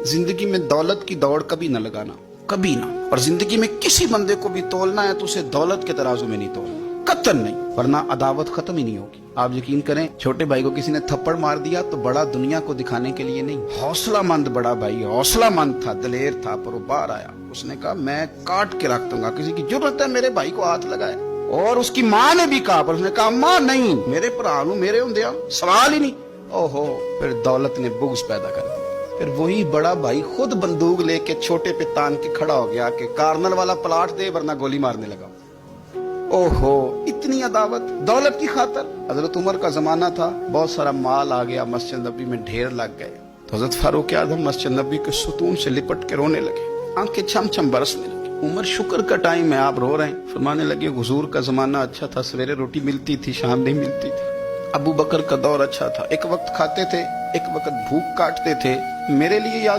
जिंदगी में दौलत की दौड़ कभी न लगाना, कभी ना। और जिंदगी में किसी बंदे को भी तोलना है तो उसे दौलत के तराजू में नहीं तोलना, कतई नहीं, वरना अदावत खत्म ही नहीं होगी। आप यकीन करें, छोटे भाई को किसी ने थप्पड़ मार दिया तो बड़ा दुनिया को दिखाने के लिए नहीं, हौसलामंद बड़ा भाई, हौसलामंद था, दलेर था, पर वो बाहर आया। उसने कहा मैं काट के रख दूंगा, किसी की जरूरत है मेरे भाई को हाथ लगाए। और उसकी माँ ने भी कहा, पर उसने कहा माँ नहीं, मेरे भरा नूं मेरे होंदे सवाल ही नहीं। ओहो, फिर दौलत ने बुग़्ज़ पैदा कर दिया। फिर वही बड़ा भाई खुद बंदूक लेके छोटे पे तान के खड़ा हो गया कि कार्नल वाला प्लाट दे वरना गोली मारने लगा। ओहो, इतनी अदावत दौलत की खातर। हजरत उमर का जमाना था, बहुत सारा माल आ गया, मस्जिद नबी में ढेर लग गए, तो हजरत फारूक आज़म मस्जिद नबी के सुतून से लिपट के रोने लगे, आंखें छम छम बरसने लगी। उमर शुक्र का टाइम है, आप रो रहे हैं। फरमाने लगे हुजूर का जमाना अच्छा था, सवेरे रोटी मिलती थी, शाम नहीं मिलती थी। अबू बकर का दौर अच्छा था, एक वक्त खाते थे, एक वक्त भूख काटते थे। मेरे लिए या